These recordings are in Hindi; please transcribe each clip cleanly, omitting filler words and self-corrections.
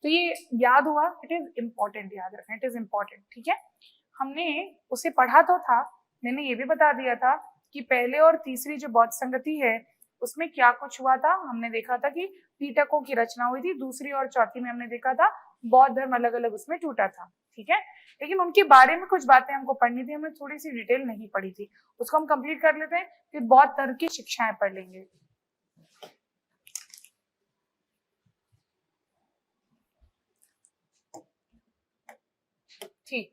तो ये याद हुआ, इट इज इम्पोर्टेंट, याद रखना, इट इज इम्पोर्टेंट, ठीक है। हमने उसे पढ़ा तो था, मैंने ये भी बता दिया था कि पहले और तीसरी जो बौद्ध संगति है उसमें क्या कुछ हुआ था। हमने देखा था कि पीटकों की रचना हुई थी, दूसरी और चौथी में हमने देखा था बौद्ध धर्म अलग अलग उसमें टूटा था, ठीक है। लेकिन उनके बारे में कुछ बातें हमको पढ़नी थी, हमने थोड़ी सी डिटेल नहीं पढ़ी थी, उसको हम कंप्लीट कर लेते हैं, फिर बौद्ध धर्म की शिक्षाएं पढ़ लेंगे। ठीक,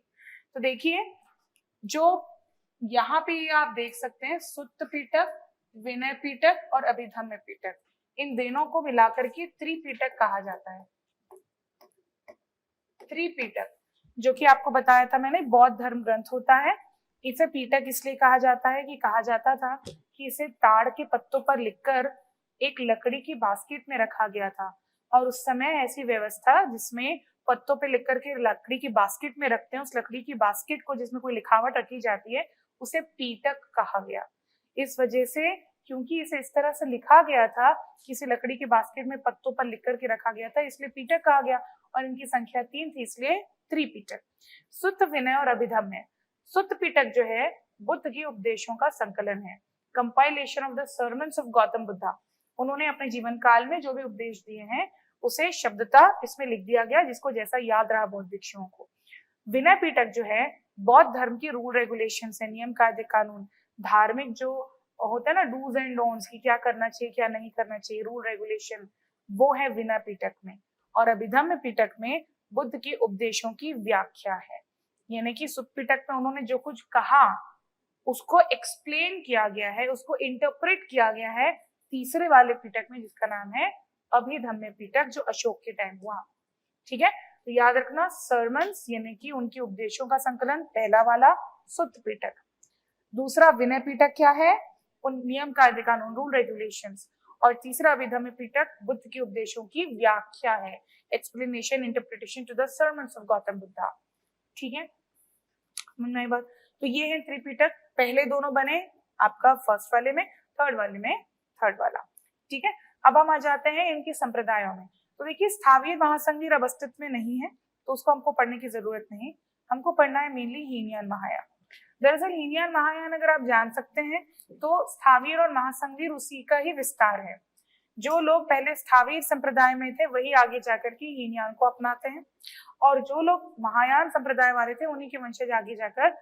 तो देखिए जो यहाँ पे आप देख सकते हैं सुत्त पीटक, विनय पीटक और अभिधम्य पीटक, इन दोनों को मिलाकर के त्रिपीटक कहा जाता है। त्रिपीटक जो कि आपको बताया था मैंने बौद्ध धर्म ग्रंथ होता है। इसे पीटक इसलिए कहा जाता है कि कहा जाता था कि इसे ताड़ के पत्तों पर लिखकर एक लकड़ी की बास्केट में रखा गया था, और उस समय ऐसी व्यवस्था जिसमें पत्तों पे लिख करके लकड़ी की बास्केट में रखते हैं, उस लकड़ी की बास्केट को जिसमें कोई लिखावट रखी जाती है उसे पीटक कहा गया। इस वजह से क्योंकि इसे इस तरह से लिखा गया था, किसी लकड़ी की बास्केट में पत्तों पर लिख करके रखा गया था, इसलिए पीटक कहा गया, और इनकी संख्या 3 थी इसलिए त्रिपीटक। सुत्त, विनय और अभिधम्य। सुत्त पीटक जो है बुद्ध के उपदेशों का संकलन है, compilation of the sermons of Gautam Buddha. उन्होंने अपने जीवन काल में जो भी उपदेश दिए हैं उसे शब्दता इसमें लिख दिया गया, जिसको जैसा याद रहा बौद्ध भिक्षुओं को। विनय पीटक जो है बौद्ध धर्म की रूल रेगुलेशन है, नियम कायदे कानून, धार्मिक जो होता है ना डूज एंड डोंट्स की, क्या करना चाहिए क्या नहीं करना चाहिए, रूल रेगुलेशन, वो है विनय पीटक में। और अभिधम्य पीटक में बुद्ध के उपदेशों की व्याख्या है, यानी कि सुत्त पीटक में उन्होंने जो कुछ कहा उसको एक्सप्लेन किया गया है, उसको इंटरप्रेट किया गया है तीसरे वाले पीटक में जिसका नाम है अभिधम्य पीटक, जो अशोक के टाइम हुआ, ठीक है। तो याद रखना सरमन्स यानी कि उनके उपदेशों का संकलन, पहला वाला सुत्त पीटक। दूसरा विनय पीटक क्या है, उन नियम कायदे कानून रूल रेगुलेशंस, और तीसरा अभिधम्य पीटक बुद्ध के उपदेशों की व्याख्या है, explanation interpretation to the sermons of Gautam Buddha, ठीक है। नई बात, तो ये है त्रिपीटक, पहले दोनों बने आपका फर्स्ट वाले में, थर्ड वाले में थर्ड वाला, ठीक है। अब हम आ जाते हैं इनके संप्रदायों में। तो देखिए स्थावीर महासंघीर अब अस्तित्व में नहीं है, तो उसको हमको पढ़ने की जरूरत नहीं, हमको पढ़ना है मेनली हीनयान महायान। दरअसल हीनयान महायान अगर आप जान सकते हैं तो स्थावीर और महासंघीर उसी का ही विस्तार है। जो लोग पहले स्थावीर संप्रदाय में थे वही आगे जाकर के हीनयान को अपनाते हैं, और जो लोग महायान संप्रदाय वाले थे उन्हीं के वंशज आगे जाकर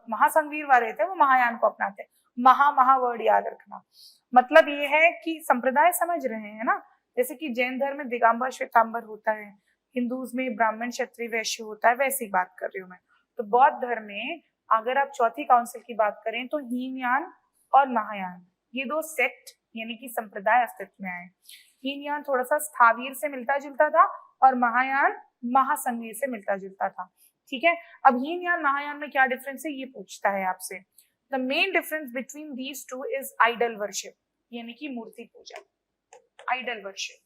महासंघीर वाले थे वो महायान को अपनाते हैं। महा वर्ड याद रखना, मतलब ये है कि संप्रदाय समझ रहे हैं ना, जैसे कि जैन धर्म में दिगंबर श्वेतांबर होता है, हिंदूज में ब्राह्मण क्षत्रिय वैश्य होता है, वैसी बात कर रही हूँ मैं। तो बौद्ध धर्म में अगर आप चौथी काउंसिल की बात करें तो हीनयान और महायान ये दो सेक्ट यानी कि संप्रदाय अस्तित्व में आए। हीनयान थोड़ा सा स्थावीर से मिलता जुलता था और महायान महासंघीर से मिलता जुलता था, ठीक है। अब हीनयान महायान में क्या डिफरेंस है ये पूछता है आपसे। The main difference between these two is idol worship, यानी कि मूर्ति पूजा, आइडल वर्शिप,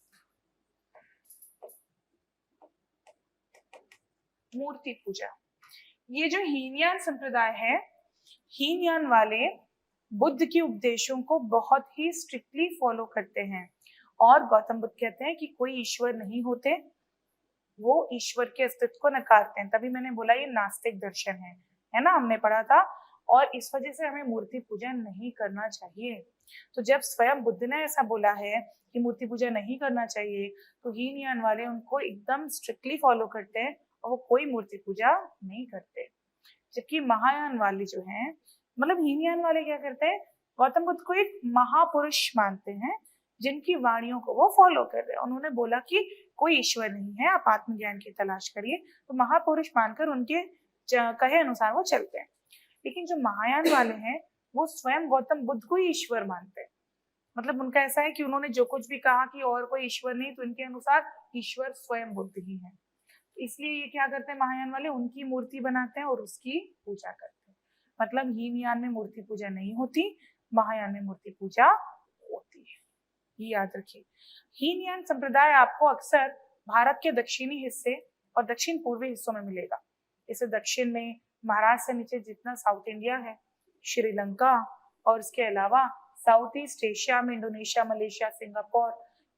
मूर्ति पूजा। ये जो हीनयान संप्रदाय है, हीनयान वाले बुद्ध के उपदेशों को बहुत ही स्ट्रिक्टली फॉलो करते हैं, और गौतम बुद्ध कहते हैं कि कोई ईश्वर नहीं होते, वो ईश्वर के अस्तित्व को नकारते हैं, तभी मैंने बोला ये नास्तिक दर्शन है ना, हमने पढ़ा था। और इस वजह से हमें मूर्ति पूजा नहीं करना चाहिए। तो जब स्वयं बुद्ध ने ऐसा बोला है कि मूर्ति पूजा नहीं करना चाहिए, तो हीनयान वाले उनको एकदम स्ट्रिक्टली फॉलो करते हैं और वो कोई मूर्ति पूजा नहीं करते। जबकि महायान वाले जो हैं, मतलब हीनयान वाले क्या करते हैं, गौतम बुद्ध को एक महापुरुष मानते हैं जिनकी वाणियों को वो फॉलो कर रहे हैं। उन्होंने बोला कि कोई ईश्वर नहीं है, आप आत्मज्ञान की तलाश करिए, तो महापुरुष मानकर उनके कहे अनुसार वो चलते हैं। लेकिन जो महायान वाले हैं वो स्वयं गौतम बुद्ध को ही ईश्वर मानते हैं, मतलब उनका ऐसा है कि उन्होंने जो कुछ भी कहा कि और कोई ईश्वर नहीं, तो इनके अनुसार ईश्वर स्वयं बुद्ध ही है। इसलिए ये क्या करते हैं महायान वाले, उनकी मूर्ति बनाते हैं और उसकी पूजा करते हैं। मतलब हीनयान में मूर्ति पूजा नहीं होती, महायान में मूर्ति पूजा होती है, ये याद रखिए। हीनयान संप्रदाय आपको अक्सर भारत के दक्षिणी हिस्से और दक्षिण पूर्वी हिस्सों में मिलेगा। इसे दक्षिण में महाराष्ट्र से नीचे जितना साउथ इंडिया है, श्रीलंका, और इसके अलावा साउथ ईस्ट एशिया में इंडोनेशिया, मलेशिया, सिंगापुर,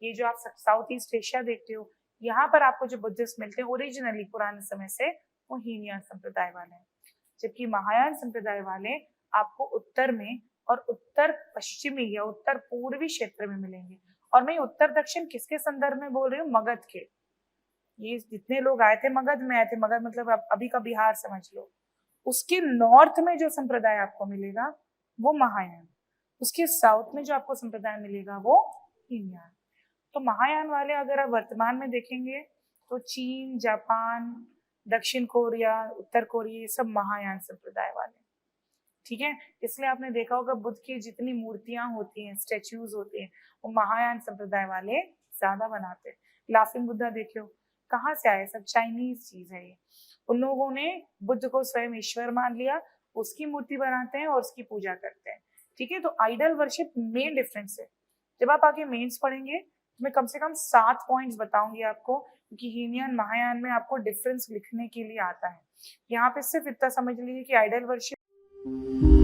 ये जो आप साउथ ईस्ट एशिया देखते हो यहाँ पर आपको जो बुद्धिस्ट मिलते हैं ओरिजिनली पुराने समय से वो हीनयान संप्रदाय वाले हैं, जबकि महायान संप्रदाय वाले आपको उत्तर में और उत्तर पश्चिमी या उत्तर पूर्वी क्षेत्र में मिलेंगे। और मैं उत्तर दक्षिण किसके संदर्भ में बोल रही हूँ? मगध के। ये जितने लोग आए थे मगध में आए थे, मगध मतलब अभी का बिहार समझ लो, उसके नॉर्थ में जो संप्रदाय आपको मिलेगा वो महायान, उसके साउथ में जो आपको संप्रदाय मिलेगा वो हीनयान। तो महायान वाले अगर आप वर्तमान में देखेंगे तो चीन, जापान, दक्षिण कोरिया, उत्तर कोरिया, ये सब महायान संप्रदाय वाले, ठीक है। इसलिए आपने देखा होगा बुद्ध की जितनी मूर्तियां होती हैं, स्टेच्यूज होते हैं, वो महायान संप्रदाय वाले ज्यादा बनाते हैं। लाफिंग बुद्धा देखियो, कहाँ से आए? सब चाइनीज चीज है ये। उन लोगों ने बुद्ध को स्वयं ईश्वर मान लिया, उसकी मूर्ति बनाते हैं और उसकी पूजा करते हैं, ठीक है। तो आइडल वर्शिप मेन डिफरेंस है। जब आप आगे मेंस पढ़ेंगे तो मैं कम से कम 7 पॉइंट्स बताऊंगी आपको, क्योंकि हीनयान महायान में आपको डिफरेंस लिखने के लिए आता है। यहाँ पे सिर्फ इतना समझ लीजिए कि आइडल वर्शिप